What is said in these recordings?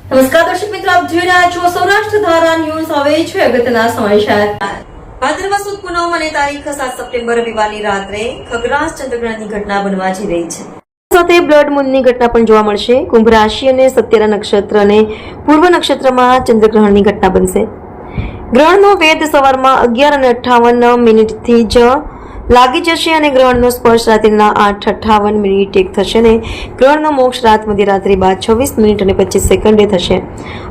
નમસ્કાર દર્શક મિત્રો, આપ જોઈ રહ્યા છો સૌરાષ્ટ્ર ધારા ન્યૂઝ. હવે છે અગત્યના સમાચાર. ભાદરવા સુદ પૂનમ અને તારીખ 7 સપ્ટેમ્બર રવિવારની રાત્રે ખગ્રાસ ચંદ્રગ્રહણની ઘટના બનવા જઈ રહી છે. સાથે બ્લડ મૂનની ઘટના પણ જોવા મળશે. કુંભ રાશિ અને સત્યરા નક્ષત્ર અને પૂર્વ નક્ષત્રમાં ચંદ્રગ્રહણની ઘટના બનશે. ગ્રહણનો વેદ સવારમાં 11:58 થી જ લાગી જશે અને ગ્રહણનો સ્પર્શ રાત્રિના 8:58 થશે અને ગ્રહણનો મોક્ષ રાત મધ્યરાત્રિ બાદ 26 અને 25 સેકન્ડે થશે.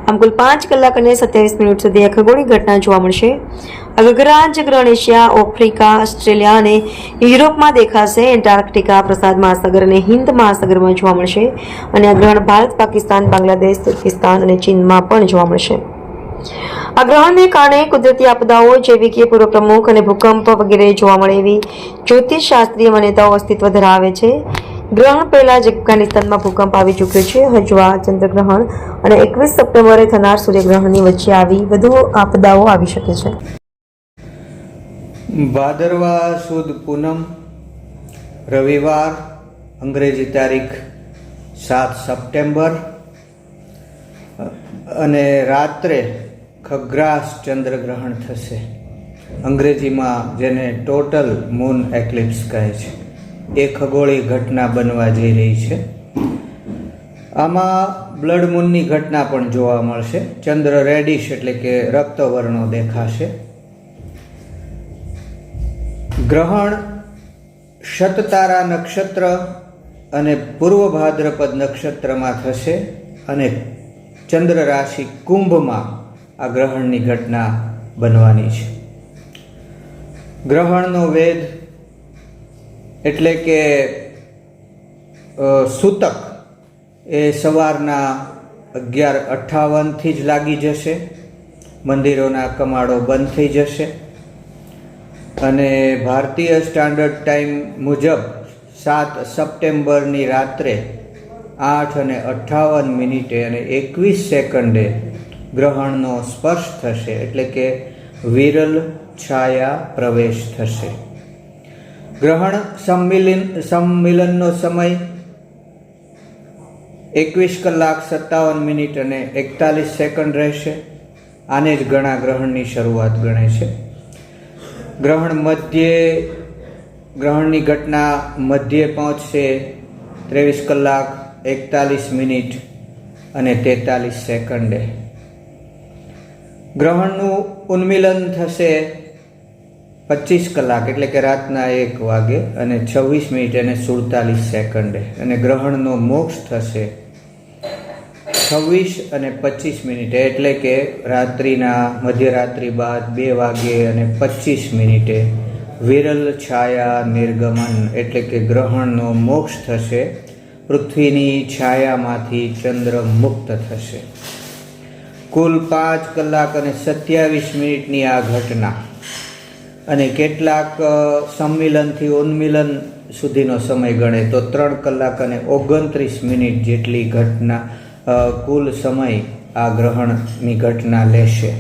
આમ કુલ 5 કલાક અને 27 સુધી આ ખગોળીય ઘટના જોવા મળશે. અગ્રરાજ ગ્રહણ એશિયા, આફ્રિકા, ઓસ્ટ્રેલિયા અને યુરોપમાં દેખાશે. એન્ટાર્કટિકા, પ્રસાદ મહાસાગર અને હિન્દ મહાસાગરમાં જોવા મળશે અને આ ગ્રહણ ભારત, પાકિસ્તાન, બાંગ્લાદેશ, તુર્કિસ્તાન અને ચીનમાં પણ જોવા મળશે. આ ગ્રહણને કારણે કુદરતી આપદાઓ જેવી કે પૂર્વ પ્રમુખ અને ભૂકંપ વગેરે જોવા મળે એવી જ્યોતિષ શાસ્ત્રીય માન્યતાઓ અસ્તિત્વ ધરાવે છે. ગ્રહણ પહેલા જ અફઘાનિસ્તાનમાં ભૂકંપ આવી ચૂક્યો છે. હજુ આ ચંદ્રગ્રહણ અને 21 સપ્ટેમ્બરે થનાર સૂર્યગ્રહણની વચ્ચે આવી વધુ આપદાઓ આવી શકે છે. ભાદરવા સુદ પૂનમ રવિવાર, અંગ્રેજી તારીખ 7 સપ્ટેમ્બર અને રાત્રે ખગ્રાસ ચંદ્રગ્રહણ થશે. અંગ્રેજીમાં જેને ટોટલ મૂન એક્લિપ્સ કહે છે, એ ખગોળીય ઘટના બનવા જઈ રહી છે. આમાં બ્લડ મૂનની ઘટના પણ જોવા મળશે. ચંદ્ર રેડિશ એટલે કે રક્તવર્ણો દેખાશે. ગ્રહણ શતતારા નક્ષત્ર અને પૂર્વ ભાદ્રપદ નક્ષત્રમાં થશે અને ચંદ્ર રાશિ કુંભમાં આ ગ્રહણની ઘટના બનવાની છે. ગ્રહણનો વેદ એટલે કે સૂતક એ સવારના 11:58 જ લાગી જશે. મંદિરોના કમાડો બંધ થઈ જશે અને ભારતીય સ્ટાન્ડર્ડ ટાઈમ મુજબ 7 સપ્ટેમ્બરની રાત્રે 8:58 અને 21 સેકન્ડે ગ્રહણનો સ્પર્શ થશે એટલે કે વિરલ છાયા પ્રવેશ થશે. ગ્રહણ સંમિલનનો સમય 21 કલાક 57 અને 41 સેકન્ડ રહેશે. આને જ ઘણા ગ્રહણની શરૂઆત ગણે છે. ગ્રહણની ઘટના મધ્યે પહોંચશે 23 કલાક 41 અને 43 સેકન્ડે. ગ્રહણનું ઉન્મિલન થશે 25 કલાક એટલે કે રાતના 1 વાગે અને 26 અને 47 સેકન્ડે અને ગ્રહણનો મોક્ષ થશે 26 અને 25 એટલે કે રાત્રિના મધ્યરાત્રિ બાદ 2 વાગે અને 25 વિરલ છાયા નિર્ગમન એટલે કે ગ્રહણનો મોક્ષ થશે. પૃથ્વીની છાયામાંથી ચંદ્ર મુક્ત થશે. કુલ 5 કલાક અને 27 આ ઘટના અને કેટલાક સંમિલનથી ઉન્મિલન સુધીનો સમય ગણે તો 3 કલાક અને 29 જેટલી ઘટના કુલ સમય આ ગ્રહણની ઘટના લેશે.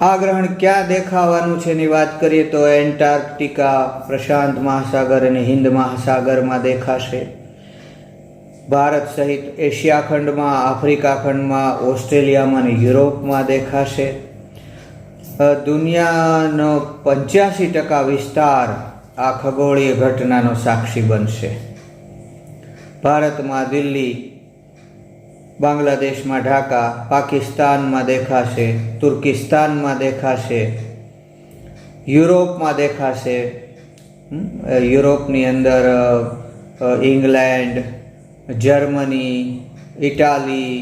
આ ગ્રહણ ક્યાં દેખાવાનું છે એની વાત કરીએ તો એન્ટાર્કટિકા, પ્રશાંત મહાસાગર અને હિન્દ મહાસાગરમાં દેખાશે. ભારત સહિત એશિયા ખંડમાં, આફ્રિકા ખંડમાં, ઓસ્ટ્રેલિયામાં અને યુરોપમાં દેખાશે. દુનિયાનો 85% વિસ્તાર આ ખગોળીય ઘટનાનો સાક્ષી બનશે. ભારતમાં દિલ્હી, બાંગ્લાદેશમાં ઢાકા, પાકિસ્તાનમાં દેખાશે, તુર્કિસ્તાનમાં દેખાશે, યુરોપમાં દેખાશે. યુરોપની અંદર ઇંગ્લેન્ડ, જર્મની, ઇટાલી,